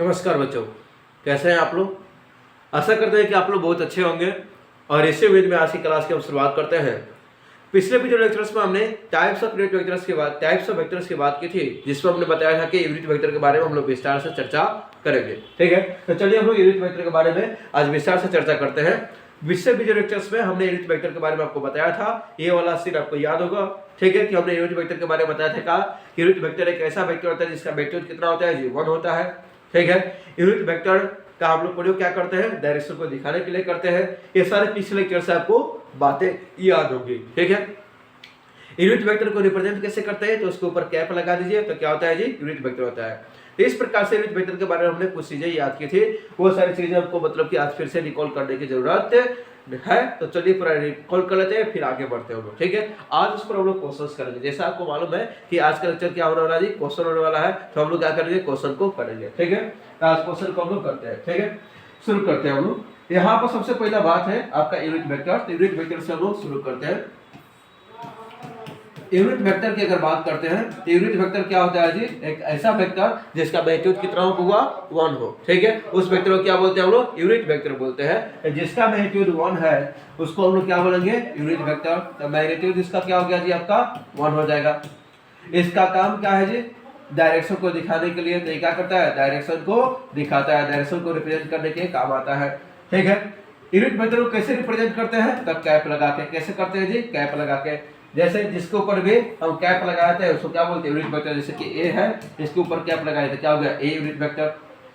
नमस्कार बच्चों, कैसे हैं आप लोग। आशा करते हैं कि आप लोग बहुत अच्छे होंगे। और इसी उम्मीद में आज की क्लास की हम शुरुआत करते हैं। पिछले वीडियो लेक्चर्स में हमने टाइप्स ऑफ यूनिट वेक्टर्स की बात की थी, जिसमें हमने बताया था कि यूनिट वेक्टर के बारे में हम लोग विस्तार से चर्चा करेंगे। ठीक है, तो चलिए हम लोग यूनिट वेक्टर के बारे में आज विस्तार से चर्चा करते हैं। पिछले वीडियो लेक्चर्स में हमने यूनिट वेक्टर के बारे में आपको बताया था, ये वाला सीन आपको याद होगा। ठीक है, कि हमने यूनिट वेक्टर के बारे में बताया था कि यूनिट वेक्टर एक ऐसा वेक्टर होता है जिसका मैग्नीट्यूड कितना होता है जी, 1 होता है। ठीक है, यूनिट वेक्टर का हम लोग प्रयोग क्या करते हैं, डायरेक्शन को दिखाने के लिए करते हैं। ये सारे पिछले लेक्चर से आपको बातें याद होगी। ठीक है, यूनिट वेक्टर को रिप्रेजेंट कैसे करते हैं, तो उसके ऊपर कैप लगा दीजिए तो क्या होता है जी, यूनिट वेक्टर होता है। तो इस प्रकार से यूनिट वेक्टर के बारे में हमने कुछ चीजें याद की थी, वो सारी चीजें आपको मतलब कि आज फिर से रिकॉल करने की जरूरत है। तो चलिए पूरा रिकॉल कर लेते हैं, फिर आगे बढ़ते हैं हम लोग। ठीक है, आज उस पर हम लोग क्वेश्चंस करेंगे। जैसा आपको मालूम है कि आज का लेक्चर क्या होने वाला है जी, क्वेश्चन होने वाला है। तो हम लोग क्या करेंगे, क्वेश्चन को करेंगे। ठीक है, तो आज क्वेश्चन को हम लोग करते हैं। ठीक है, शुरू करते हैं हम लोग। यहाँ पर सबसे पहला बात है आपका यूनिट वेक्टर। तो यूनिट वेक्टर से हम लोग शुरू करते हैं। यूनिट वेक्टर की अगर बात करते हैं तो यूनिट वेक्टर क्या होता है जी, एक ऐसा वेक्टर जिसका मैग्नीट्यूड कितना होगा, 1 हो। ठीक है, उस वेक्टर को क्या बोलते हैं हम लोग, यूनिट वेक्टर बोलते हैं। जिसका मैग्नीट्यूड 1 है उसको हम लोग क्या बोलेंगे, यूनिट वेक्टर। तो मैग्नीट्यूड इसका क्या हो गया जी, आपका 1 हो जाएगा। इसका काम क्या है जी, डायरेक्शन को दिखाने के लिए। तो क्या करता है, डायरेक्शन को दिखाता है, डायरेक्शन को रिप्रेजेंट करने के काम आता है। ठीक है, यूनिट वेक्टर को कैसे रिप्रेजेंट करते हैं, तब कैप लगा के। कैसे करते हैं जी, कैप लगा के। जैसे जिसके ऊपर भी हम कैप लगाते हैं उसको क्या बोलते हैं, यूनिट वेक्टर। जैसे कि ए है, इसके ऊपर कैप लगाए तो क्या हो गया, ए यूनिट वेक्टर।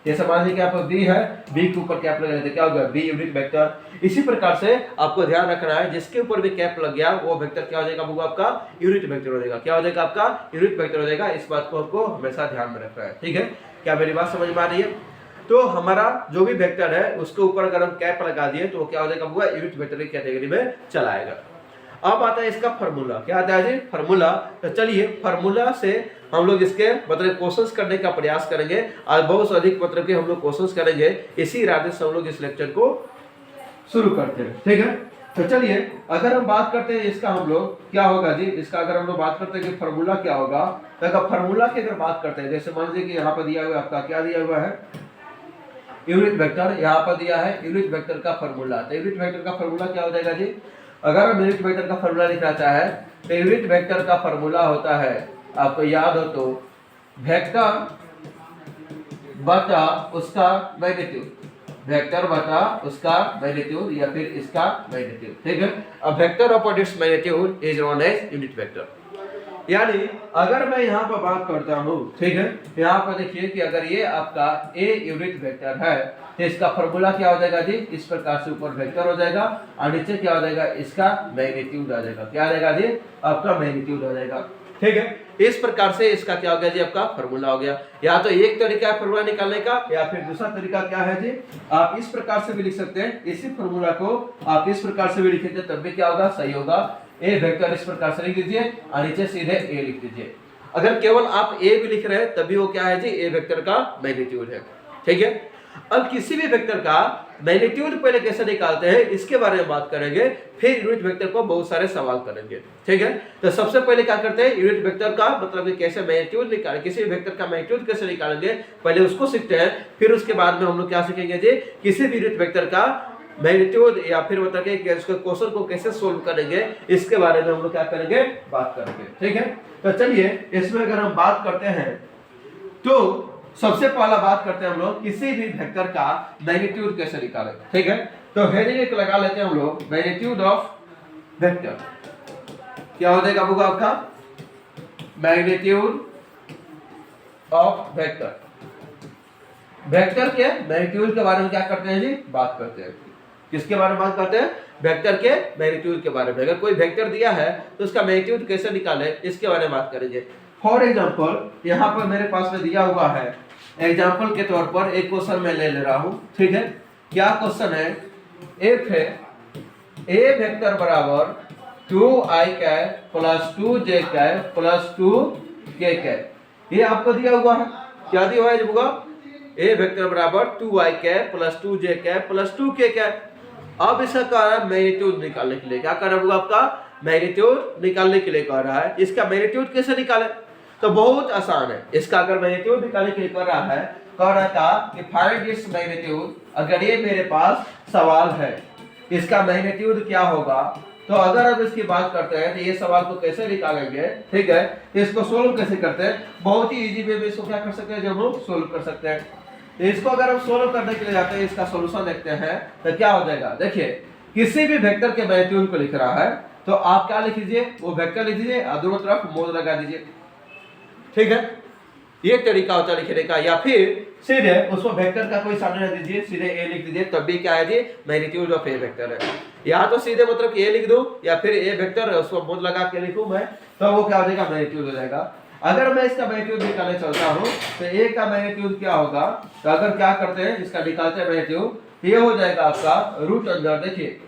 जैसे मान लीजिए कि आप बी है, बी के ऊपर कैप लगाए तो क्या हो गया, बी यूनिट वेक्टर। इसी प्रकार से आपको ध्यान रखना है, जिसके ऊपर भी कैप लग गया वो वेक्टर क्या हो जाएगा, वो आपका यूनिट वेक्टर हो जाएगा। क्या हो जाएगा, आपका यूनिट वेक्टर हो जाएगा। इस बात को आपको हमेशा ध्यान में रखना है। ठीक है, क्या मेरी बात समझ में आ रही है। तो हमारा जो भी वेक्टर है उसके ऊपर अगर हम कैप लगा दिए तो क्या हो जाएगा, वो यूनिट वेक्टर की कैटेगरी में चला आएगा। अब आता है इसका फार्मूला। क्या आता है जी, फार्मूला। तो चलिए फार्मूला से हम लोग इसके मतलब क्वेश्चंस करने का प्रयास करेंगे। आज बहुत अधिक मतलब कि हम लोग क्वेश्चंस करेंगे। इसी इरादे से हम लोग इस लेक्चर को शुरू करते हैं। ठीक है, तो चलिए अगर हम बात करते हैं इसका, हम लोग क्या होगा जी, इसका अगर हम लोग बात करते हैं कि फार्मूला क्या होगा, तो अगर फार्मूला की अगर बात करते हैं, जैसे मान लीजिए कि यहाँ पर दिया हुआ आपका क्या दिया हुआ है, यूनिट वेक्टर। यहाँ पर दिया है यूनिट वेक्टर का फार्मूला। तो यूनिट वेक्टर का फार्मूला क्या हो जाएगा जी, अगर हम यूनिट वेक्टर का फार्मूला लिखना चाहे तो यूनिट वेक्टर का फार्मूला होता है, आपको याद हो तो, वेक्टर बटा उसका मैग्नीट्यूड। वेक्टर बटा उसका मैग्नीट्यूड या फिर इसका मैग्नीट्यूड। ठीक है, a vector of its magnitude is known as unit vector. यानी अगर मैं यहाँ पर बात करता हूँ, ठीक है, यहाँ पर देखिए कि अगर ये आपका ए यूनिट वेक्टर है तो इसका फार्मूला क्या हो जाएगा जी, इस प्रकार से ऊपर वेक्टर हो जाएगा और नीचे क्या हो जाएगा, इसका मैग्नीट्यूड आ जाएगा। क्या आ जाएगा जी, आपका मैग्नीट्यूड आ जाएगा। ठीक है, इस प्रकार से इसका क्या हो गया जी, आपका फार्मूला हो गया। या तो एक तरीका है फार्मूला निकालने का, या फिर दूसरा तरीका क्या है जी, आप इस प्रकार से भी लिख सकते हैं। इसी फार्मूला को आप इस प्रकार से भी लिखेंगे तब भी क्या होगा, सही होगा। ए वेक्टर इस प्रकार से लिख दीजिए और नीचे सीधे ए लिख दीजिए। अगर केवल आप ए भी लिख रहे हैं तभी वो क्या है जी, ए वेक्टर का मैग्नीट्यूड है। ठीक है, अब किसी भी वेक्टर का मैग्नीट्यूड पहले कैसे निकालते हैं इसके बारे में बात करेंगे, फिर यूनिट वेक्टर को बहुत सारे सवाल करेंगे। ठीक है, तो सबसे पहले क्या करते हैं, यूनिट वेक्टर का मतलब कैसे मैग्नीट्यूड निकालें, किसी भी वेक्टर का मैग्नीट्यूड कैसे निकालेंगे पहले उसको सीखते हैं। फिर उसके बाद में हम लोग क्या सीखेंगे जी, किसी भी यूनिट वेक्टर का मैग्नीट्यूड या फिर मतलब कि उसके क्वेश्चन को कैसे सोल्व करेंगे इसके बारे में हम लोग क्या करेंगे, बात करेंगे। ठीक है, तो चलिए इसमें अगर हम बात करते हैं तो सबसे पहला बात करते हैं हम लोग किसी भी वेक्टर का मैग्नीट्यूड कैसे निकालें। ठीक है, तो हेडिंग एक लगा लेते हैं हम लोग, मैग्नीट्यूड ऑफ वेक्टर। क्या हो जाएगा वो आपका, मैग्नीट्यूड ऑफ वेक्टर। वेक्टर के मैग्नीट्यूड के बारे में क्या करते हैं जी, बात करते हैं। किसके बारे में बात करते हैं, वेक्टर के मैग्नीट्यूड के बारे में। अगर कोई वेक्टर दिया है तो उसका मैग्नीट्यूड कैसे निकाले इसके बारे में बात करेंगे। फॉर एग्जांपल यहाँ पर मेरे पास में दिया हुआ है, एग्जांपल के तौर पर एक क्वेश्चन मैं ले रहा हूँ। ठीक है, क्या क्वेश्चन है, एफ है ए वेक्टर बराबर 2i cap plus 2j cap plus 2k cap. ये आपको दिया हुआ है, क्या दिया हुआ है होगा, ए वेक्टर बराबर 2i cap plus 2j cap plus 2k cap. अब इसका कारण मैग्नीट्यूड निकालने के लिए क्या करना होगा, आपका मैग्नीट्यूड निकालने के लिए कह रहा है। इसका मैग्नीट्यूड कैसे निकाले, तो बहुत आसान है। इसका अगर मैग्नीट्यूड निकालने के लिए कह रहा था कि फाइंड इट्स मैग्नीट्यूड, अगर ये मेरे पास सवाल है इसका मैग्नीट्यूड क्या होगा, तो अगर हम इसकी बात करते हैं तो ये सवाल को कैसे निकालेंगे, ठीक है, तो इसको सोल्व कैसे करते हैं, बहुत ही इजी वे में इसको क्या कर सकते हैं, जब हम सोल्व कर सकते हैं। तो इसको अगर हम सोल्व करने के लिए जाते हैं, इसका सॉल्यूशन देखते हैं तो क्या हो जाएगा। देखिए किसी भी वेक्टर के मैग्नीट्यूड को लिख रहा है तो आप क्या लिख लीजिए, वो वेक्टर लिख दीजिए और दोनों तरफ मोड लगा दीजिए, ठीक है, ये तरीका होता है लिखने का। या फिर सीधे उसको वेक्टर का कोई सामने रख दीजिए, सीधे ए लिख दीजिए, तब भी क्या है जी, मैग्नीट्यूड ऑफ ए वेक्टर है। या तो सीधे मतलब ए लिख दो या फिर ए वेक्टर उसको मोड लगा के लिखूं मैं, तो वो क्या हो जाएगा, मैग्नीट्यूड हो जाएगा। अगर मैं इसका मैग्नीट्यूड निकालने चलता हूं तो ए का मैग्नीट्यूड क्या होगा, तो अगर क्या करते हैं इसका निकालते हैं मैग्नीट्यूड, ये हो जाएगा आपका रूट अंदर, देखिए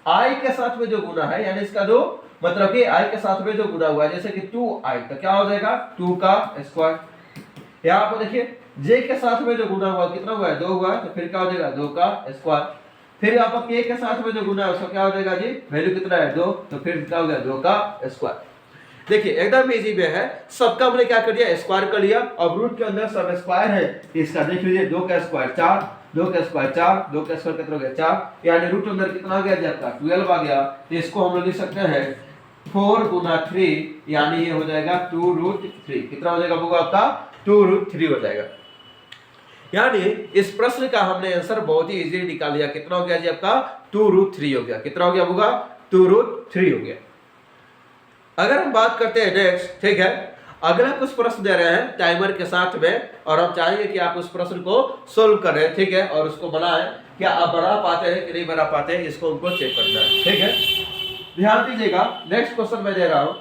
आई के साथ में जो गुना है, यानी इसका जो मतलब कि आई के साथ में जो गुना हुआ है, जैसे कि 2i, तो क्या हो जाएगा 2 का स्क्वायर। यहाँ पर देखिए j के साथ में जो गुना हुआ कितना हुआ है, 2 हुआ है, तो फिर क्या हो जाएगा 2 का स्क्वायर। फिर यहाँ पर k के साथ में जो गुना है उसका क्या हो जाएगा जी, वैल्यू कितना है 2, तो फिर क्या हो गया 2 का स्क्वायर। देखिए एकदम इजी वे है, सबका हमने क्या कर दिया, स्क्वायर कर लिया। अब रूट के अंदर सब स्क्वायर है, इसका देख लीजिए 2 का स्क्वायर 4, 2 का स्क्वायर 4, 2 का स्क्वायर कितना हो गया 4, यानी रूट अंदर कितना आ गया जी आपका 12 आ गया। तो इसको हम लोग लिख सकते हैं 4 गुना 3, यानी ये हो जाएगा 2√3, कितना हो जाएगा होगा आपका 2√3 हो जाएगा। यानी इस प्रश्न का हमने आंसर बहुत ही इजीली निकाल लिया, कितना हो गया जी आपका 2√3 हो गया, कितना हो गया होगा 2√3 हो गया। अगर हम बात करते हैं नेक्स्ट, ठीक है, अगला कुछ प्रश्न दे रहे हैं टाइमर के साथ में, और हम चाहेंगे कि आप उस प्रश्न को सोल्व करें, ठीक है, और उसको बनाएं। क्या आप बना पाते हैं कि नहीं बना पाते हैं, इसको उनको चेक करना है, ठीक है। ध्यान दीजिएगा, नेक्स्ट क्वेश्चन मैं दे रहा हूं,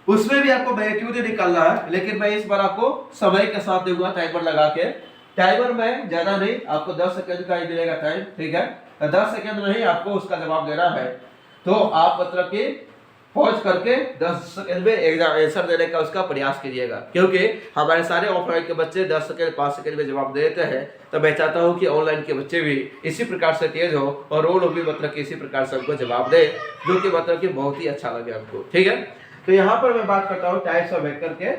उसमें भी आपको मैग्नीट्यूड निकालना है, लेकिन मैं इस बार आपको समय के साथ दूंगा टाइमर लगा के। टाइमर में ज्यादा नहीं, आपको 10 सेकंड का ही मिलेगा टाइम, ठीक है, 10 सेकंड में ही आपको उसका जवाब देना है। तो आप मतलब कि पॉज करके 10 सेकंड में एग्जाम आंसर देने का उसका प्रयास कीजिएगा, क्योंकि हमारे सारे ऑफलाइन के बच्चे 10 सेकंड 5 सेकंड में जवाब देते हैं। तो मैं चाहता हूं कि ऑनलाइन के बच्चे भी इसी प्रकार से तेज हो और वो लोग भी मतलब कि इसी प्रकार से हमको जवाब दे, जो कि मतलब कि बहुत ही अच्छा लगे आपको, ठीक है। तो यहाँ पर मैं बात करता हूँ टाइप्स ऑफ वेक्टर के,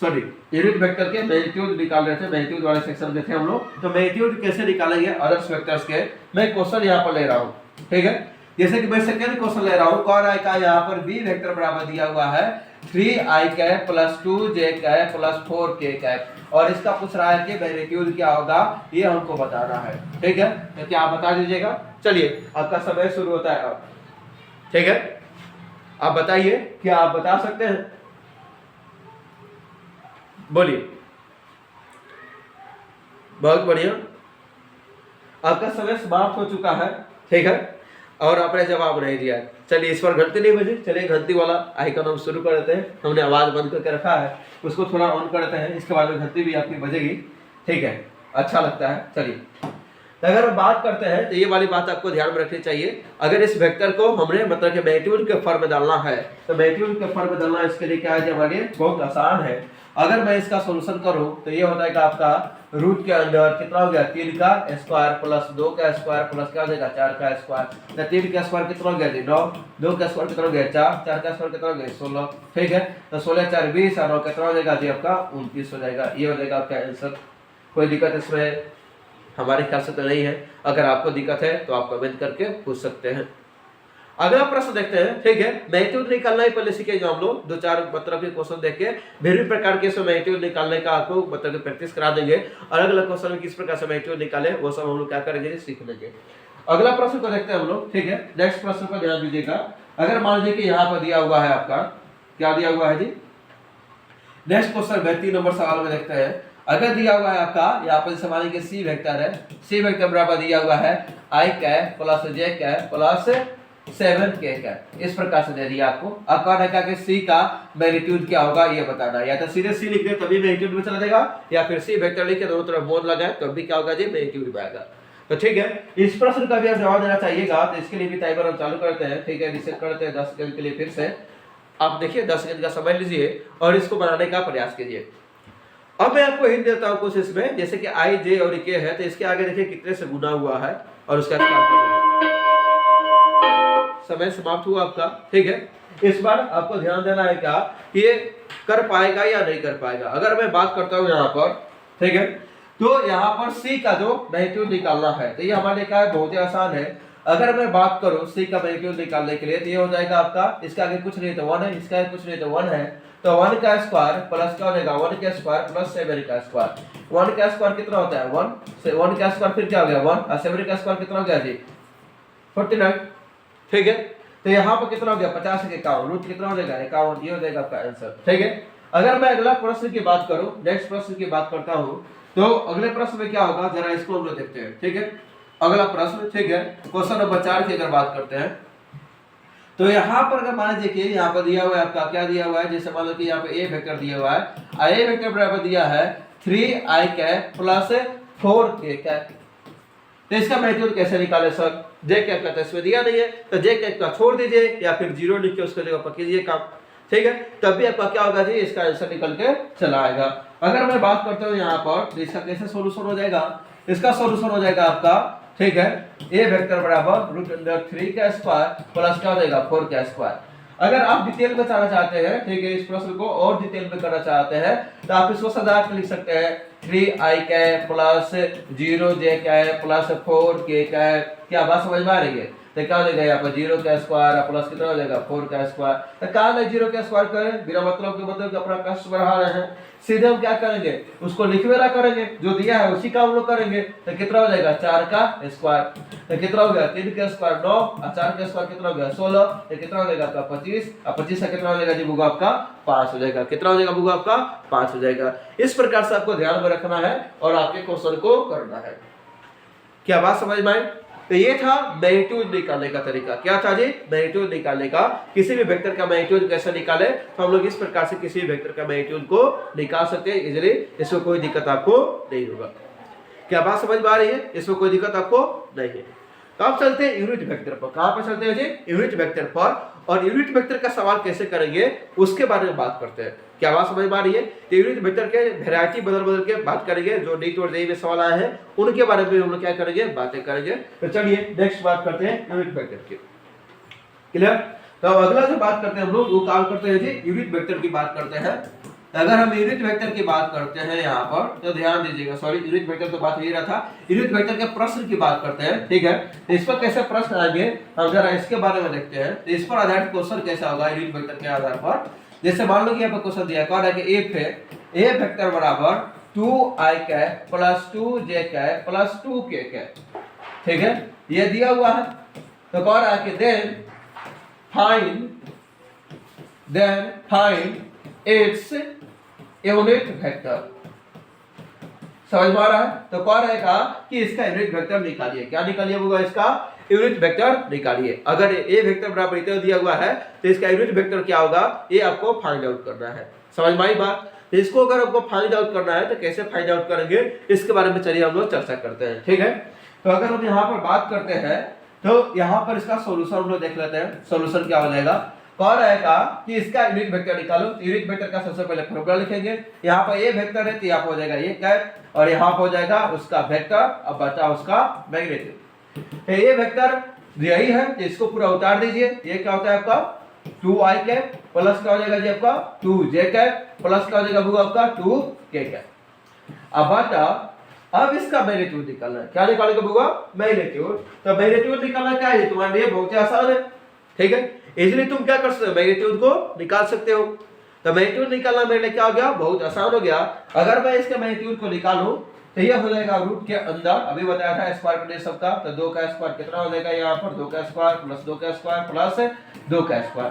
सॉरी यूनिट वेक्टर के मैग्नीट्यूड निकाल रहे थे, मैग्नीट्यूड वाले सेक्शन में थे हम लोग। तो मैग्नीट्यूड कैसे निकालेंगे अदर्स वेक्टर्स के, मैं क्वेश्चन यहाँ पर ले रहा हूँ, ठीक है। जैसे कि मैं सेकंड क्वेश्चन ले रहा हूँ, कह रहा है का यहाँ पर बी वेक्टर बराबर दिया हुआ है 3i cap plus 2j cap plus 4k cap, और इसका पूछ रहा है कि मैग्नीट्यूड क्या होगा, ये हमको बताना है, ठीक है। तो क्या आप बता दीजिएगा, चलिए आपका समय शुरू होता है अब, ठीक है। आप बताइए, क्या आप बता सकते हैं, बोलिए। बहुत बढ़िया, आपका समय समाप्त हो चुका है, ठीक है, और आपने जवाब नहीं दिया। चलिए इस बार घंटी नहीं बजी, चलिए घंटी वाला आइकन हम शुरू कर देते हैं। हमने आवाज बंद करके रखा है, उसको थोड़ा ऑन करते हैं, इसके बाद में घंटी भी आपकी बजेगी, ठीक है, अच्छा लगता है। चलिए तो अगर हम बात करते हैं तो ये वाली बात आपको ध्यान में रखनी चाहिए। अगर इस वेक्टर को हमने मतलब कि मैग्नीट्यूड के फॉर्म में डालना है, तो मैग्नीट्यूड के फॉर्म में डालना इसके लिए क्या है, हमारे लिए बहुत आसान है। अगर मैं इसका सॉल्यूशन करूं तो ये हो जाएगा आपका रूट के अंदर कितना हो गया 3 का स्क्वायर प्लस 2 का स्क्वायर प्लस क्या हो जाएगा 4 का स्क्वायर, तो 3 का स्क्वायर कितना हो गया 9, 2 का स्क्वायर कितना हो गया 4, 4 का स्क्वायर कितना हो गया 16, ठीक है। तो 16 4 20 और 9 कितना हो जाएगा जी आपका 29 हो जाएगा। ये हो जाएगा आपका आंसर। कोई दिक्कत इसमें हमारे ख्याल से तो नहीं है, अगर आपको दिक्कत है तो आप कमेंट करके पूछ सकते हैं। अगला प्रश्न देखते हैं, ठीक है। मैग्नीट्यूड निकालना ही पहले सीखेंगे हम लोग, 2-4 मतलब के क्वेश्चन देख के विभिन्न प्रकार के मैग्नीट्यूड निकालने का आपको मतलब प्रैक्टिस करा देंगे। अलग अलग क्वेश्चन में किस प्रकार से मैग्नीट्यूड निकाले वो सब हम लोग क्या करेंगे, सीख लेंगे। अगला प्रश्न को देखते हैं हम लोग, ठीक है। नेक्स्ट प्रश्न पर ध्यान दीजिएगा। अगर मान लीजिए कि यहाँ पर दिया हुआ है आपका, क्या दिया हुआ है जी, नेक्स्ट क्वेश्चन में 3 नंबर सवाल में देखते हैं। अगर दिया हुआ है आपका यहाँ पर जैसे मान लीजिए सी वेक्टर है, सी वेक्टर बराबर दिया हुआ है i cap plus j cap plus 7k cap, इस प्रकार से दे दिया आपको। अब कौन है कि सी का मैग्नीट्यूड क्या होगा ये बताना है। या तो सीधे सी लिख दे तभी मैग्नीट्यूड में चला जाएगा, या फिर सी वेक्टर लिख के दोनों तरफ मोड़ लगाए तो भी क्या होगा जी मैग्नीट्यूड में आएगा। तो ठीक है, इस प्रश्न का भी आप जवाब देना चाहिएगा, तो इसके लिए भी टाइमर हम चालू करते हैं, ठीक है। रिसेट करते हैं 10 सेकंड के लिए। फिर से आप देखिए 10 सेकंड का समय लीजिए और इसको बनाने का प्रयास कीजिए। अब मैं आपको हिंट देता हूं कुछ इसमें, जैसे कि i j और k है, तो इसके आगे देखिए कितने से गुना हुआ है और उसका क्या करेंगे। समय समाप्त हुआ आपका। ठीक है, इस बार आपको ध्यान देना है क्या कि ये कर पाएगा या नहीं कर पाएगा। अगर मैं बात करता हूँ यहाँ पर, ठीक है, तो यहाँ पर सी का जो मैग्नीट्यूड निकालना है तो ये हमारे लिए क्या है, बहुत ही आसान है। अगर मैं बात करूँ सी का मैग्नीट्यूड निकालने के लिए तो ये हो जाएगा आपका, इसका आगे कुछ नहीं तो 1 है, इसका आगे कुछ नहीं तो 1 है, तो 1 का स्क्वायर प्लस क्या हो जाएगा 1 का स्क्वायर प्लस 7 का स्क्वायर। 1 का स्क्वायर कितना होता है 1 से 1 का स्क्वायर फिर क्या हो गया 1 और 7 का स्क्वायर कितना हो गया जी 49। ठीक है, तो यहाँ पर कितना हो गया 50 के 51, रूट कितना हो जाएगा 51, ये हो जाएगा आपका आंसर। ठीक है, अगर मैं अगला प्रश्न की बात करूं, नेक्स्ट प्रश्न की बात करता हूं, तो अगले प्रश्न में क्या होगा जरा इसको हम लोग देखते हैं। ठीक है, अगला प्रश्न, ठीक है, क्वेश्चन नंबर 4 की अगर बात करते हैं तो यहाँ पर अगर मान देखिए यहाँ पर दिया हुआ है आपका क्या दिया हुआ है, जैसे मान लो कि यहाँ पे ए वेक्टर दिया हुआ है, ए वेक्टर बराबर दिया है 3i cap plus 4k cap. तो इसका मैग्नीट्यूड कैसे निकाले सर, जे कैप का तो इसमें दिया नहीं है, तो जे कैप का छोड़ दीजिए या फिर 0 लिख के उसके जगह पर कीजिए काम। ठीक है, तब भी आपका क्या होगा जी, इसका आंसर निकल के चला आएगा। अगर मैं बात करता हूँ यहाँ पर तो इसका कैसे सोल्यूशन हो जाएगा, इसका सोल्यूशन हो जाएगा आपका, ठीक है, ए वेक्टर बराबर √3 का स्क्वायर प्लस क्या हो जाएगा 4 का स्क्वायर। अगर आप डिटेल में जाना चाहते हैं, ठीक है, इस प्रश्न को और डिटेल में करना चाहते हैं तो आप इसको सदा लिख सकते हैं 3i cap plus 0j cap plus 4k cap. क्या बात समझ में आ रही है, तो क्या हो जाएगा यहाँ पर 0 का स्क्वायर प्लस कितना हो जाएगा 4 का स्क्वायर। तो कहा नहीं 0 का स्क्वायर करें, बिना मतलब के मतलब अपना कष्ट बढ़ा रहे हैं, सीधे हम क्या करेंगे उसको लिखवेला करेंगे, जो दिया है उसी का हम लोग करेंगे। तो कितना हो जाएगा 4 का स्क्वायर, तो कितना हो गया 3 का स्क्वायर 9 और 4 का स्क्वायर कितना हो गया 16, तो कितना हो जाएगा आपका 25 और 25 का कितना हो जाएगा जी बुआ आपका 5 हो जाएगा। कितना हो जाएगा बुआ आपका 5 हो जाएगा। इस प्रकार से आपको ध्यान में रखना है और आपके क्वेश्चन को करना है। क्या बात समझ में आई? तो ये था मैग्नीट्यूड निकालने का तरीका। क्या था जी, मैग्नीट्यूड निकालने का, किसी भी वेक्टर का मैग्नीट्यूड कैसे निकाले, तो हम लोग इस प्रकार से किसी भी वेक्टर का मैग्नीट्यूड को निकाल सकते हैं इजीली, इसमें कोई दिक्कत आपको नहीं होगा। क्या बात समझ में आ रही है, इसमें कोई दिक्कत आपको नहीं है। तो अब चलते हैं यूनिट वेक्टर पर। कहां पर चलते हैं जी, यूनिट वेक्टर पर, और यूनिट वेक्टर का सवाल कैसे करेंगे उसके बारे में बात करते हैं। क्या बात समझ में आ रही है, तो यूनिट वेक्टर के वैरायटी बदल बदल के बात करेंगे, जो नीट और जेईई में सवाल आए हैं उनके बारे में हम लोग क्या करेंगे, बातें करेंगे। तो चलिए नेक्स्ट बात करते हैं यूनिट वेक्टर की। क्लियर? तो अगला जो बात करते हैं हम लोग वो काम करते हैं जी यूनिट वेक्टर की बात करते हैं। अगर हम यूनिट वेक्टर की बात करते हैं यहाँ पर तो ध्यान दीजिएगा, सॉरी यूनिट वेक्टर तो बात हो ही रहा था, यूनिट वेक्टर के प्रश्न की बात करते हैं। ठीक है, तो इस पर कैसे प्रश्न आएंगे हम जरा इसके बारे में देखते हैं। तो इस पर आधारित क्वेश्चन कैसा होगा यूनिट वेक्टर के आधार पर, जैसे मान लो कि यहाँ पर क्वेश्चन दिया कौन है कि एफ है, ए वेक्टर बराबर 2i cap plus 2j cap plus 2k cap. ठीक है, ये दिया हुआ है, तो कौन है कि then find its unit vector. समझ में आ रहा है, तो कौन रहेगा कि इसका यूनिट वेक्टर निकालिए। क्या निकालिए होगा, इसका यूनिट वेक्टर निकालिए। अगर ए वेक्टर बराबर इतना दिया हुआ है तो इसका यूनिट वेक्टर क्या होगा ये आपको फाइंड आउट करना है। समझ में आई बात? तो इसको अगर आपको फाइंड आउट करना है तो कैसे फाइंड आउट करेंगे इसके बारे में चलिए हम लोग चर्चा करते हैं। ठीक है, तो अगर हम यहाँ पर बात करते हैं तो यहाँ पर इसका सोल्यूशन हम लोग देख लेते हैं। सोल्यूशन क्या हो जाएगा, कौन रहेगा कि इसका यूनिट वेक्टर निकालो। यूनिट वेक्टर का सबसे पहले फॉर्मूला लिखेंगे। यहाँ पर ए वेक्टर है तो यहाँ हो जाएगा ये कैप और यहाँ हो जाएगा उसका वेक्टर, अब बचा उसका मैग्नीट्यूड। ये वेक्टर यही है, इसको पूरा उतार दीजिए। ये क्या होता है आपका 2i कैप प्लस क्या हो जाएगा जी आपका 2j कैप प्लस क्या हो जाएगा बुआ आपका 2k कैप। अब बता अब इसका मैग्नीट्यूड निकालना है। क्या निकालेगा बुआ, मैग्नीट्यूड। तो मैग्नीट्यूड निकालना क्या है तुम्हारे लिए बहुत ही आसान है। ठीक है, इजीली तुम क्या कर सकते हो, मैग्नीट्यूड को निकाल सकते हो। तो मैग्नीट्यूड निकालना मेरे लिए क्या हो गया, बहुत आसान हो गया। अगर मैं इसके मैग्नीट्यूड को निकालूं तो ये हो जाएगा रूट के अंदर, अभी बताया था स्क्वायर प्लेट सबका, तो 2 का स्क्वायर कितना हो जाएगा यहाँ पर 2 का स्क्वायर प्लस 2 का स्क्वायर प्लस 2 का स्क्वायर,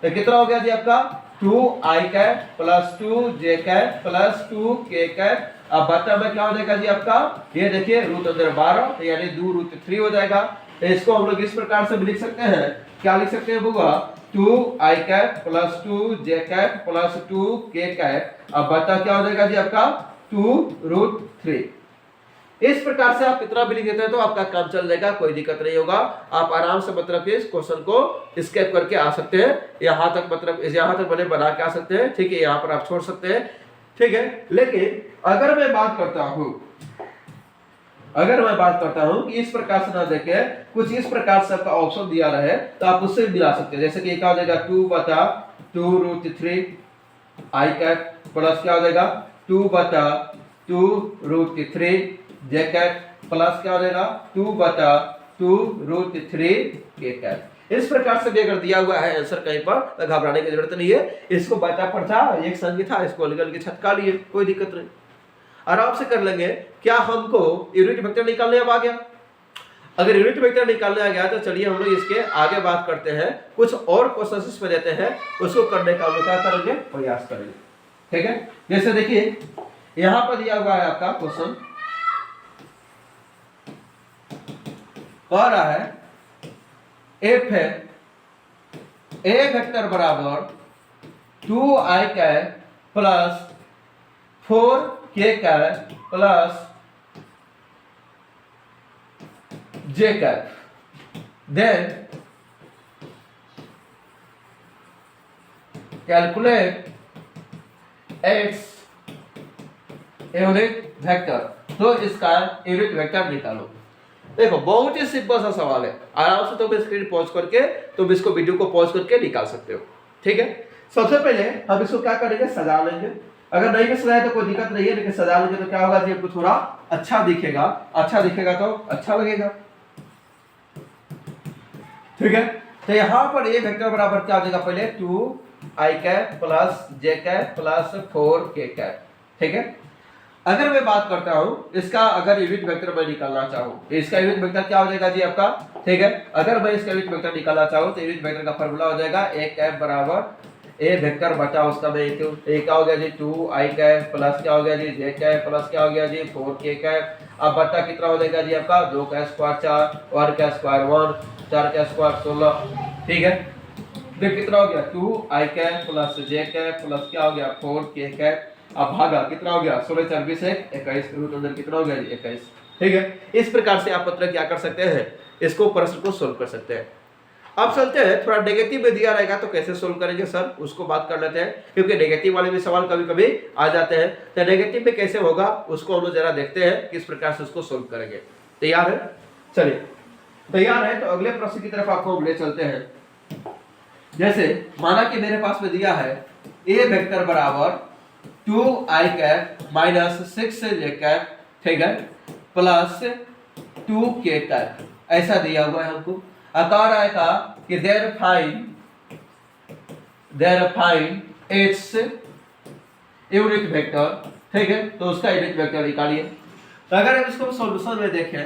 तो कितना हो गया जी आपका 2i cap plus 2j cap plus 2k cap. अब बता में क्या हो जाएगा जी आपका, ये देखिए रूट अंदर 12 तो यानी 2√3 हो जाएगा। तो इसको हम लोग इस प्रकार से भी लिख सकते हैं, क्या लिख सकते हैं बुआ 2i cap plus 2j cap plus 2k cap. अब बता क्या हो जाएगा जी आपका 2√3। इस प्रकार से आप कितना भी लिख देते हैं तो आपका काम चल जाएगा, कोई दिक्कत नहीं होगा। आप आराम से मतलब इस क्वेश्चन को स्केप करके आ सकते हैं, यहाँ तक मतलब यहाँ तक बना के आ सकते हैं। ठीक है, यहाँ पर आप छोड़ सकते हैं। ठीक है, लेकिन अगर मैं बात करता हूँ अगर मैं बात करता हूं कि इस प्रकार से ना देखे, कुछ इस प्रकार से आपका ऑप्शन दिया रहे तो आप उससे भी मिला सकते हैं। जैसे कि क्या हो जाएगा 2/2√3 आई कैप प्लस क्या हो जाएगा 2/2√3 जे कैप प्लस क्या हो जाएगा 2/2√3 के कैप। इस प्रकार से भी अगर दिया हुआ है आंसर कहीं पर तो घबराने की जरूरत नहीं है। इसको बचा पढ़ा एक संग था, इसको अलग अलग छटका लिए, कोई दिक्कत नहीं, आराम से कर लेंगे। क्या हमको यूनिट वेक्टर निकालने अब आ गया? अगर यूनिट वेक्टर निकालने आ गया तो चलिए हम लोग इसके आगे बात करते हैं। कुछ और क्वेश्चन इसमें देते हैं, उसको करने का हम लोग क्या करेंगे, प्रयास करेंगे। ठीक है, जैसे देखिए यहां पर दिया हुआ है आपका क्वेश्चन, कह रहा है एफ है ए वेक्टर बराबर 2i cap plus 4k cap plus j cap, then calculate its unit vector. तो इसका यूनिट वेक्टर निकालो। देखो बहुत ही सिंपल सा सवाल है, आराम से तुम स्क्रीन पॉज करके तुम इसको वीडियो को पॉज करके निकाल सकते हो। ठीक है, सबसे पहले हम इसको क्या करेंगे, सजा लेंगे। अगर नहीं भी सजाए तो कोई दिक्कत नहीं है, लेकिन सजा लेंगे तो क्या होगा जी, आपको थोड़ा अच्छा दिखेगा। अच्छा दिखेगा तो अच्छा लगेगा। ठीक है, तो यहां पर ये वेक्टर बराबर क्या हो जाएगा, पहले 2i cap plus j cap plus 4k cap. ठीक है, अगर मैं बात करता हूं इसका, अगर यूनिट वेक्टर मैं निकालना चाहूं तो इसका यूनिट वेक्टर क्या हो जाएगा जी आपका। ठीक है, अगर मैं इसका यूनिट वेक्टर निकालना चाहूं तो यूनिट वेक्टर का फार्मूला हो जाएगा a कैप बराबर a वेक्टर बटा उसका मैग्नीट्यूड। a क्या हो गया जी 2i कैप प्लस क्या हो गया जी j कैप प्लस क्या हो गया जी 4k कैप। अब बटा कितना हो जाएगा जी आपका 2 का स्क्वायर 4 और का स्क्वायर 1 4 का स्क्वायर 16। ठीक है, देख कितना हो गया 2i cap plus j cap plus क्या हो गया 4k कैप। अब भागा कितना हो गया 16 4 20 21, रूट अंदर कितना हो गया जी 21। ठीक है, इस प्रकार से आप मतलब क्या कर सकते हैं, इसको प्रश्न को सोल्व कर सकते हैं। अब चलते हैं, थोड़ा नेगेटिव में दिया रहेगा तो कैसे सोल्व करेंगे सर, उसको बात कर लेते हैं, क्योंकि नेगेटिव वाले भी सवाल कभी कभी आ जाते हैं। तो नेगेटिव में कैसे होगा उसको हम लोग जरा देखते हैं, किस प्रकार से उसको सोल्व करेंगे। तैयार है? चलिए तैयार है तो अगले प्रश्न की तरफ आपको ले चलते हैं। जैसे माना कि मेरे पास में दिया है ए वेक्टर बराबर 2i cap minus 6j cap, ठीक है, प्लस 2k कैप, ऐसा दिया हुआ है हमको। कह रहा है कि there find its unit vector. ठीक है, तो उसका यूनिट वेक्टर निकालिए। तो अगर हम इसको सॉल्यूशन में देखें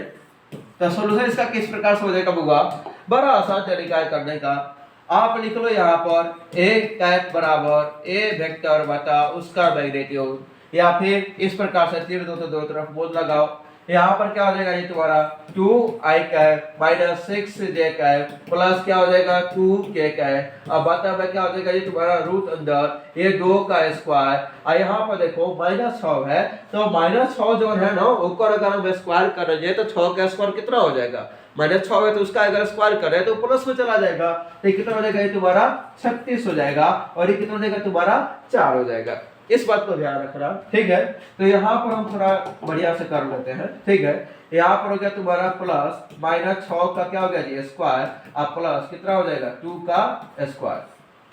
तो सॉल्यूशन इसका किस प्रकार से हो जाएगा होगा, बड़ा आसान तरीका है करने का। आप लिख लो यहाँ पर ए कैप बराबर ए वेक्टर बटा उसका मैग्नीट्यूड, या फिर इस प्रकार से तीर दो तो दो तरफ बोल लगाओ। यहाँ पर क्या हो जाएगा ये तुम्हारा 2i cap minus 6j cap plus क्या हो जाएगा 2k कैप। अब बता में क्या हो जाएगा ये तुम्हारा रूट अंदर ये 2 का स्क्वायर, और यहाँ पर देखो -6 है, तो -6 जो है ना ऊपर अगर हम स्क्वायर करेंगे तो 6 का स्क्वायर कितना हो जाएगा, -6 है तो उसका अगर स्क्वायर करें तो प्लस में चला जाएगा, तो कितना हो जाएगा ये तुम्हारा 36 हो जाएगा, और ये कितना हो जाएगा तुम्हारा 4 हो जाएगा। इस बात को ध्यान रखना। ठीक है, तो यहाँ पर हम थोड़ा बढ़िया से कर लेते हैं। ठीक है, यहाँ पर हो गया तुम्हारा प्लस -6 का क्या हो गया जी स्क्वायर, अब प्लस कितना हो जाएगा 2 का स्क्वायर।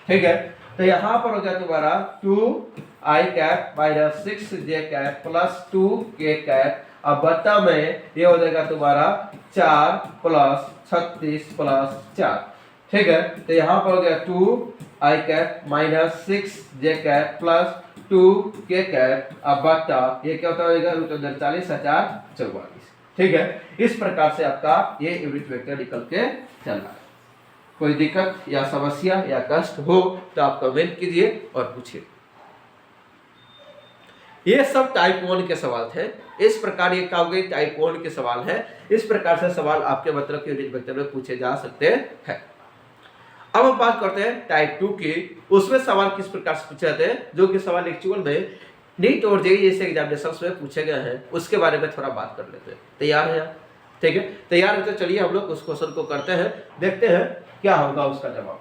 ठीक है, तो यहाँ पर हो गया तुम्हारा 2i cap minus 6j cap plus 2k cap. अब बता में ये हो जाएगा तुम्हारा 4 प्लस 36 प्लस 4। ठीक है, तो यहाँ पर हो गया 2i cap minus 6j cap plus 2k cap. अब बटा ये क्या होता है रूट अंदर 40 4 44। ठीक है, इस प्रकार से आपका ये यूनिट वेक्टर निकल के चल रहा है। कोई दिक्कत या समस्या या कष्ट हो तो आप कमेंट कीजिए और पूछिए। ये सब टाइप 1 के सवाल थे। इस प्रकार ये क्या हो गई टाइप 1 के सवाल है। इस प्रकार से सवाल आपके मतलब के यूनिट वेक्टर में पूछे जा सकते हैं। अब हम बात करते हैं टाइप 2 की। उसमें सवाल किस प्रकार से पूछे जाते हैं, जो कि सवाल एक्चुअल में नीट और जेईई जैसे एग्जामिनेशंस में पूछे गए हैं, उसके बारे में थोड़ा बात कर लेते हैं। तैयार है? ठीक है, तैयार है तो चलिए हम लोग उस क्वेश्चन को करते हैं, देखते हैं क्या होगा उसका जवाब।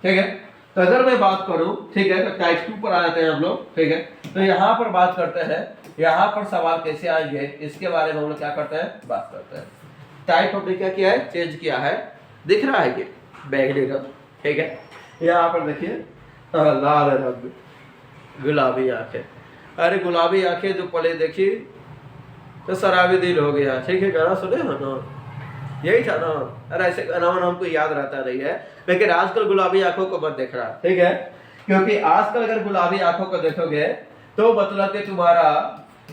ठीक है, तो अगर मैं बात करूं, ठीक है, तो टाइप 2 पर आ जाते हैं हम लोग, ठीक है। तो यहाँ पर बात करते हैं, यहाँ पर सवाल कैसे आएंगे इसके बारे में हम लोग क्या करते हैं, बात करते हैं। टाइप हमने क्या किया है, चेंज किया है, दिख रहा है ये बैगनी रंग, ठीक है। यहाँ पर देखिए लाल रंग, गुलाबी आंखें। अरे गुलाबी आंखें जो पढ़े देखी तो शराबी दिल हो गया, ठीक है, गाना सुने हो ना, यही था ना। अरे ऐसे गाना हमको याद रहता नहीं है, लेकिन आजकल गुलाबी आंखों को मत देखना, ठीक है, क्योंकि आजकल अगर गुलाबी आंखों को देखोगे तो मतलब कि तुम्हारा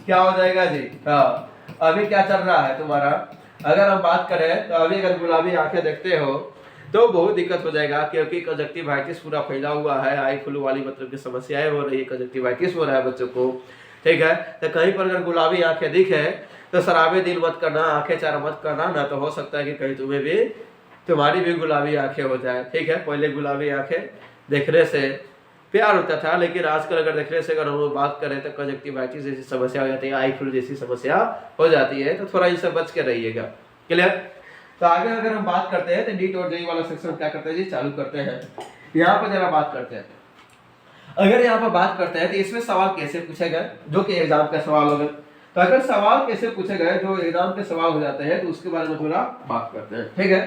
क्या हो जाएगा जी। हाँ, अभी क्या चल रहा है तुम्हारा, अगर हम बात करें तो अभी अगर गुलाबी आंखें देखते हो तो बहुत दिक्कत हो जाएगा, क्योंकि कंजक्टिवाइटिस पूरा फैला हुआ है, आई फ्लू वाली मतलब की समस्याएं हो रही है, कंजक्टिवाइटिस हो रहा है बच्चों को, ठीक है। तो कहीं पर अगर गुलाबी आंखें दिखे तो शराबी दिल मत करना, आंखें चारा मत करना, ना तो हो सकता है कि कहीं तुम्हें भी, तुम्हारी भी गुलाबी आंखें हो जाए, ठीक है। पहले गुलाबी आंखें देखने से प्यार होता था, लेकिन आजकल अगर देखने से अगर हम लोग बात करें तो कंजक्टिवाइटिस जैसी समस्या हो जाती है, आई फ्लू जैसी समस्या हो जाती है, तो थोड़ा इनसे बच के रहिएगा, क्लियर। तो आगे अगर हम बात करते हैं तो नीट और जेईई वाला सेक्शन क्या करते हैं जी, चालू करते हैं। यहाँ पर जरा बात करते हैं, अगर यहाँ पर बात करते हैं तो इसमें सवाल कैसे पूछे गए जो कि एग्जाम का सवाल होगा। तो अगर सवाल कैसे पूछे गए जो एग्जाम के सवाल हो जाते हैं तो उसके बारे में थोड़ा बात करते हैं, ठीक है।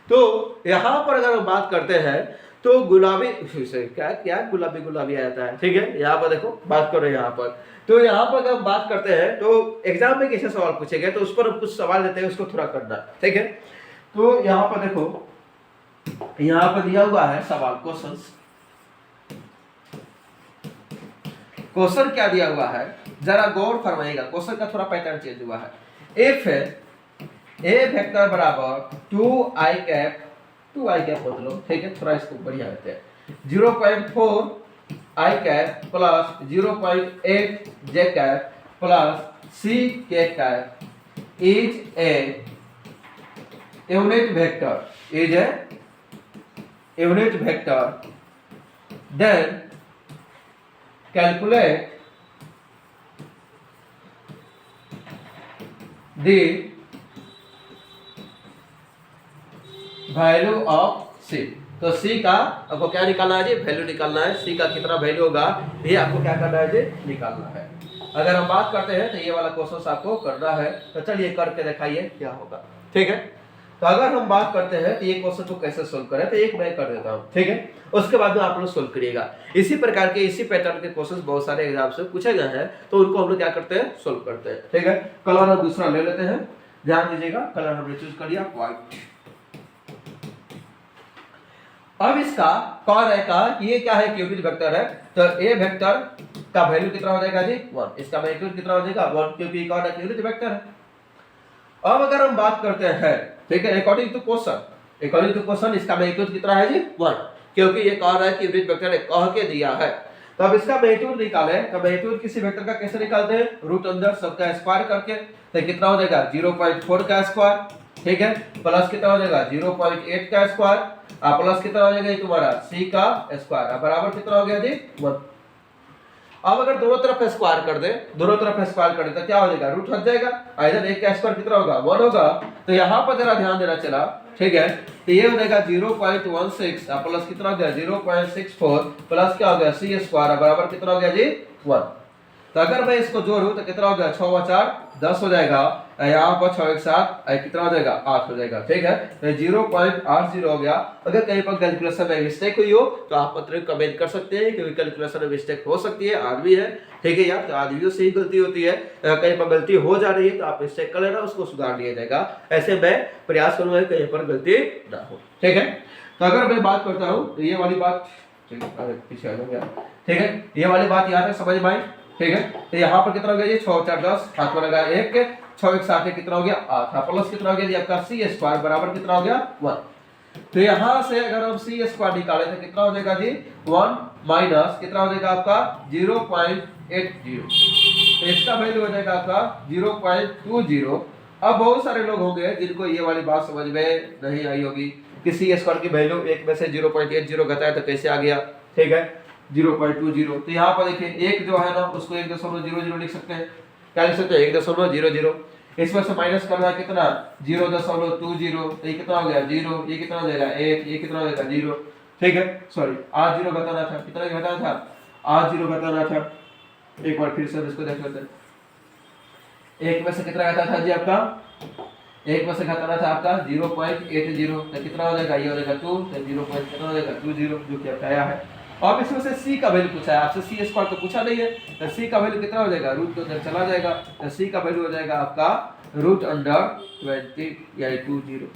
तो यहाँ पर अगर हम बात करते हैं तो गुलाबी क्या क्या गुलाबी गुलाबी आ जाता है, ठीक है। यहाँ पर देखो बात करो, यहाँ पर तो यहाँ पर अगर हम बात करते हैं तो एग्जाम में कैसे सवाल पूछे गए तो उस पर हम कुछ सवाल देते हैं, उसको थोड़ा करना, ठीक है। तो यहाँ पर देखो, यहाँ पर दिया हुआ है सवाल, क्वेश्चन क्या दिया हुआ है, जरा गौर फरमाइएगा। क्वेश्चन का थोड़ा पैटर्न चेंज हुआ है। इफ ए वेक्टर बराबर 2i कैप, 2i कैप मतलब, ठीक है, थोड़ा इसको बढ़िया लेते हैं, 0.4 i cap plus 0.8 j cap plus c k cap is a unit vector, is a unit vector, then calculate the value of c। तो c का आपको क्या निकालना है जी, वैल्यू निकालना है। c का कितना वैल्यू होगा ये आपको क्या करना है जी, निकालना है। अगर हम बात करते हैं तो ये वाला क्वेश्चन आपको करना है, तो चलिए करके दिखाइए क्या होगा, ठीक है। तो अगर हम बात करते हैं तो ये क्वेश्चन को कैसे सोल्व करें, तो एक मैं कर देता हूं, ठीक है, उसके बाद में आप लोग सोल्व करिएगा। इसी प्रकार के इसी पैटर्न के क्वेश्चंस बहुत सारे एग्जाम से पूछे गए हैं, तो उनको हम लोग क्या करते हैं, सोल्व करते हैं, ठीक है। कलर हम दूसरा ले लेते हैं, ध्यान दीजिएगा, कलर हमने चूज कर लिया व्हाइट। अब इसका कौन है का ये क्या है, यूनिट वेक्टर है, तो ए वेक्टर का वैल्यू कितना हो जाएगा जी 1, इसका मैग्नीट्यूड कितना हो जाएगा 1, क्योंकि कौन है, यूनिट वेक्टर है। अब अगर हम बात करते हैं, ठीक है, अकॉर्डिंग टू क्वेश्चन इसका मैग्नीट्यूड कितना है जी 1, क्योंकि ये कह रहा है कि यूनिट वेक्टर कह के दिया है। तो अब इसका मैग्नीट्यूड निकाले, तो मैग्नीट्यूड किसी वेक्टर का कैसे निकालते हैं, रूट अंदर सबका स्क्वायर करके, तो कितना हो जाएगा 0.4 का स्क्वायर, ठीक है, प्लस कितना हो जाएगा 0.8 का स्क्वायर, प्लस कितना हो जाएगा तुम्हारा c का स्क्वायर, बराबर कितना हो गया जी 1। अब अगर दोनों तरफ स्क्वायर कर दे, तो क्या हो जाएगा, रूट हट जाएगा, इधर एक का स्क्वायर कितना होगा 1 होगा। तो यहाँ पर जरा ध्यान देना चला, ठीक है, तो ये हो जाएगा 0.16 प्लस कितना हो गया 0.64 प्लस क्या हो गया c स्क्वायर, बराबर कितना हो गया जी 1। तो अगर मैं इसको जोड़ूं तो कितना हो गया 6 व 4 10 हो जाएगा, यहाँ पर 6 1 7 कितना हो जाएगा 8 हो जाएगा, ठीक है, तो 0.80 हो गया। अगर कहीं पर कैलकुलेशन में मिस्टेक हुई हो तो आप पत्र कमेंट कर सकते हैं, क्योंकि कैलकुलेशन में मिस्टेक हो सकती है, आदमी है, ठीक है यार, तो आदमियों से ही गलती होती है, कहीं पर गलती हो जा रही है तो आप मिस्टेक कर लेना, उसको सुधार लिया जाएगा। ऐसे मैं प्रयास करूंगा कहीं पर गलती ना हो, ठीक है। तो अगर मैं बात करता हूँ तो ये वाली बात, पीछे आ जाऊंगा, ठीक है, ये वाली बात यहाँ तक समझ में आई, ठीक है। तो यहाँ पर कितना हो गया जी 6 4 10, हाथ में लगा 1, 6 1 7 कितना हो गया 8, प्लस कितना हो गया जी आपका c स्क्वायर, बराबर कितना हो गया 1। तो यहाँ से अगर हम c स्क्वायर निकाले तो कितना हो जाएगा जी 1 माइनस कितना हो जाएगा आपका 0.80, तो इसका वैल्यू हो जाएगा आपका 0.20। अब बहुत सारे लोग होंगे जिनको ये वाली बात समझ में नहीं आई होगी कि c स्क्वायर की वैल्यू एक में से 0.80 घटाए तो कैसे आ गया, ठीक है 0.20। तो यहाँ पर देखिए एक जो है ना उसको 1.00 लिख सकते हैं, क्या लिख सकते हैं 1.00, इसमें से माइनस करना है कितना 0.20, तो ये कितना हो गया 0, ये कितना हो जाएगा 1, ये कितना हो जाएगा 0, ठीक है, सॉरी R0 बताना था, कितना बताना था, R0 बताना था। एक बार फिर से इसको देख लेते हैं। एक में से कितना घटा था जी आपका, एक में से घटाना था आपका 0.80, तो कितना हो जाएगा, ये हो जाएगा 2, तो 0. कितना हो जाएगा 20, जो कि आपका आया है। अब इसमें से c का वैल्यू पूछा है आपसे, c स्क्वायर तो पूछा नहीं है, तो c का वैल्यू कितना हो जाएगा, रूट के अंदर चला जाएगा, तो c का वैल्यू हो जाएगा आपका √20 यानी 20।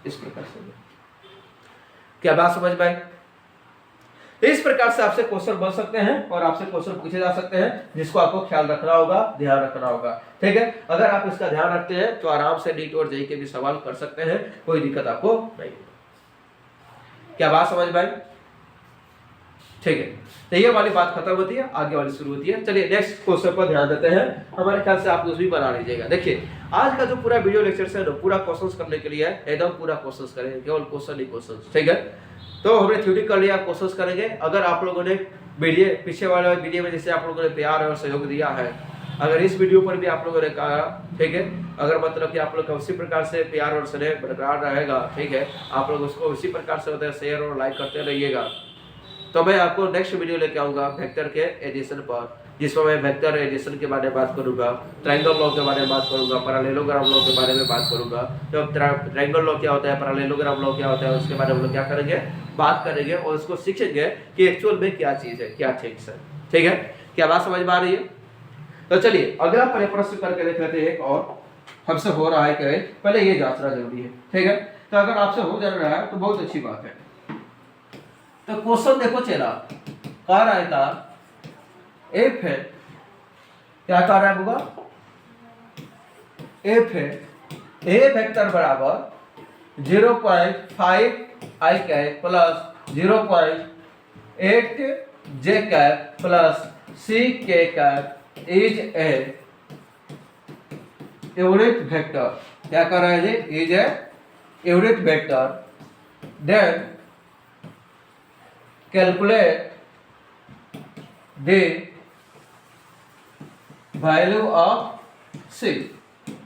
इस प्रकार से क्या बात समझ में आई? इस प्रकार से आपसे क्वेश्चन बन सकते हैं और आपसे क्वेश्चन पूछे जा सकते हैं, जिसको आपको ख्याल रखना होगा, ध्यान रखना होगा। ठीक है, अगर आप इसका ध्यान रखते हैं तो आराम से नीट और जेईई के भी सवाल कर सकते हैं, कोई दिक्कत आपको नहीं। क्या बात समझ में आई? ठीक है, तो ये वाली बात खत्म होती है, आगे वाली शुरू होती है। चलिए नेक्स्ट क्वेश्चन पर ध्यान देते हैं। हमारे ख्याल से आप कुछ भी बना लीजिएगा। देखिए आज का जो पूरा वीडियो लेक्चर है ना, पूरा क्वेश्चंस करने के लिए एकदम पूरा क्वेश्चंस करेंगे, केवल क्वेश्चन ही क्वेश्चन। ठीक है, तो हमने थ्योरी कर लिया, क्वेश्चंस करेंगे। अगर आप लोगों ने वीडियो पीछे वाले वीडियो में जैसे आप लोगों ने प्यार और सहयोग दिया है, अगर इस वीडियो पर भी आप लोगों ने कहा, ठीक है, अगर मतलब कि आप लोग का उसी प्रकार से प्यार और स्नेह बरकरार रहेगा, ठीक है, आप लोग उसको उसी प्रकार से होता है शेयर और लाइक करते रहिएगा, तो मैं आपको नेक्स्ट वीडियो लेके आऊंगा वेक्टर के एडिशन पर, जिसमें मैं वेक्टर एडिशन के बारे में बात करूंगा, ट्रायंगल लॉ के बारे में बात करूंगा, पैरेललोग्राम लॉ के बारे में बात करूंगा। तो ट्रायंगल लॉ क्या होता है, पैरेललोग्राम लॉ क्या होता है, उसके बारे में हम लोग क्या करेंगे, बात करेंगे और उसको सीखेंगे कि एक्चुअल में क्या चीज है, क्या थिंग्स है। ठीक है, क्या बात समझ में आ रही है? तो चलिए अगला प्रश्न करके देख लेते हैं। एक और हमसे हो रहा है क्या, पहले ये जांचना जरूरी है। ठीक है, तो अगर आपसे हो जा रहा है तो बहुत अच्छी बात है। तो क्वेश्चन देखो चला, कह रहा है का एफ है, क्या कह रहा है होगा, एफ है ए वेक्टर बराबर 0.5 i cap plus 0.8 j cap plus c k cap is a unit vector. क्या कर रहा है जी, is a unit vector. Then calculate the value of c,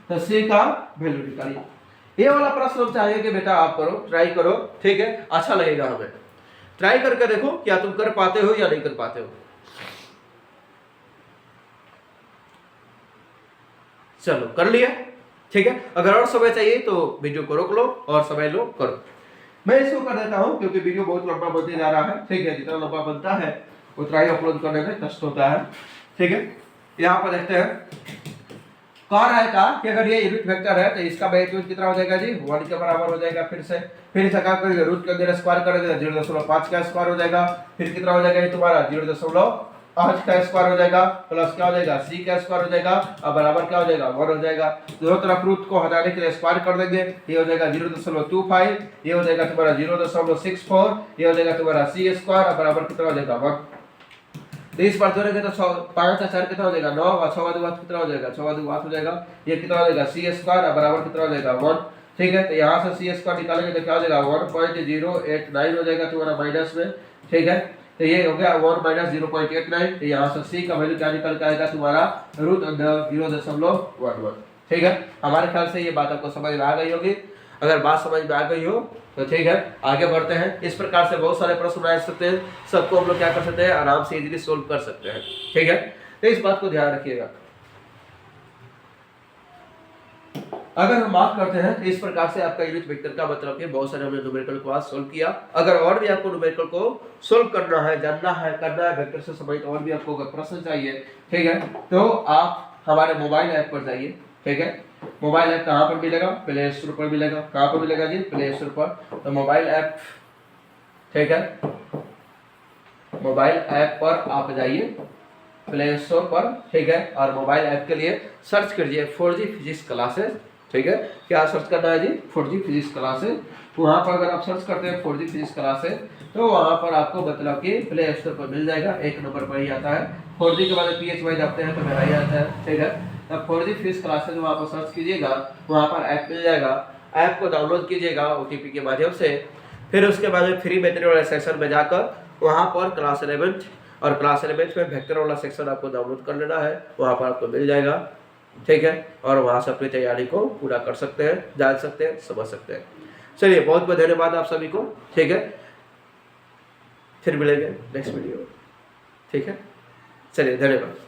तो c का वैल्यू निकालिए। ये वाला प्रश्न हम चाहिए कि बेटा आप करो, ट्राई करो। ठीक है, अच्छा लगेगा हमें। ट्राई करके देखो क्या तुम कर पाते हो या नहीं कर पाते हो। चलो कर लिया। ठीक है, अगर और समय चाहिए तो वीडियो को रोक लो और समय लो, करो। मैं इसको कर देता हूं क्योंकि वीडियो बहुत लंबा बनते जा रहा है। ठीक है, जितना लंबा बनता है उतना ही अपलोड करने में कष्ट होता है। ठीक है, यहाँ पर देखते हैं कह रहा है का कि अगर ये यूनिट वेक्टर है तो इसका मैग्नीट्यूड कितना हो जाएगा जी, 1 के बराबर हो जाएगा। फिर इसे क्या करेंगे, रूट के अंदर स्क्वायर करेंगे तो 0.5 का स्क्वायर हो जाएगा। फिर कितना हो जाएगा ये तुम्हारा 0.8 का स्क्वायर हो जाएगा, प्लस क्या हो जाएगा c का स्क्वायर हो जाएगा, और बराबर क्या हो जाएगा 1 हो जाएगा। दोनों तरफ रूट को हटाने के लिए स्क्वायर कर देंगे, ये हो जाएगा 0.25, ये हो जाएगा तुम्हारा 0.64, ये हो जाएगा तुम्हारा c स्क्वायर, और बराबर कितना हो जाएगा 1। तो इस बार जोड़ेंगे तो 5 और 4 कितना हो जाएगा 9, और 6 का 2 कितना हो जाएगा, 6 का 2 हो जाएगा। ये कितना हो जाएगा c स्क्वायर, और बराबर कितना हो जाएगा 1। ठीक है, तो यहाँ से c स्क्वायर निकालेंगे तो क्या हो जाएगा 1.089 हो जाएगा तुम्हारा माइनस में। ठीक है, तो ये हो गया 1 माइनस 0.89। तो यहाँ से c का वैल्यू क्या निकल के आएगा तुम्हारा √0.11। ठीक है, हमारे ख्याल से ये बात आपको समझ में आ गई होगी। अगर बात समझ में आ गई हो तो ठीक है, आगे बढ़ते हैं। इस प्रकार से बहुत सारे प्रश्न बना सकते हैं, सबको हम लोग क्या कर सकते हैं, आराम से इजीली सोल्व कर सकते हैं। ठीक है, तो इस बात को ध्यान रखिएगा। अगर हम बात करते हैं तो इस प्रकार से आपका यूनिट वेक्टर का मतलब कि बहुत सारे हमने न्यूमेरिकल को आज सोल्व किया। अगर और भी आपको न्यूमेरिकल को सोल्व करना है, जानना है, करना है वेक्टर से संबंधित और भी आपको अगर प्रश्न चाहिए, ठीक है, तो आप हमारे मोबाइल ऐप पर जाइए। ठीक है, मोबाइल ऐप कहाँ पर मिलेगा, प्ले स्टोर पर मिलेगा। कहाँ पर मिलेगा जी, प्ले स्टोर पर। तो मोबाइल ऐप, ठीक है, मोबाइल ऐप पर आप जाइए प्ले स्टोर पर। ठीक है, और मोबाइल ऐप के लिए सर्च कीजिए 4G फिजिक्स क्लासेस। ठीक है, क्या सर्च करना है जी, 4G फिजिक्स क्लासेस। वहाँ पर अगर आप सर्च करते हैं 4G फिजिक्स क्लासेस तो वहाँ पर आपको मतलब कि प्ले स्टोर पर मिल जाएगा, 1 नंबर पर ही आता है। 4G के बाद PHY जाते हैं तो मेरा ही आता है। ठीक है, तब 4G फिजिक्स क्लासेस वहाँ पर सर्च कीजिएगा, वहाँ पर ऐप मिल जाएगा। ऐप को डाउनलोड कीजिएगा OTP के माध्यम से। फिर उसके बाद में फ्री मेथड वाले सेक्शन में जाकर वहाँ पर क्लास 11 और क्लास 11 में वेक्टर वाला सेक्शन आपको डाउनलोड कर लेना है, वहाँ पर आपको मिल जाएगा। ठीक है, और वहाँ से अपनी तैयारी को पूरा कर सकते हैं, जान सकते हैं, समझ सकते हैं। चलिए बहुत बहुत धन्यवाद आप सभी को, ठीक है, फिर मिलेंगे नेक्स्ट वीडियो, ठीक है, चलिए धन्यवाद।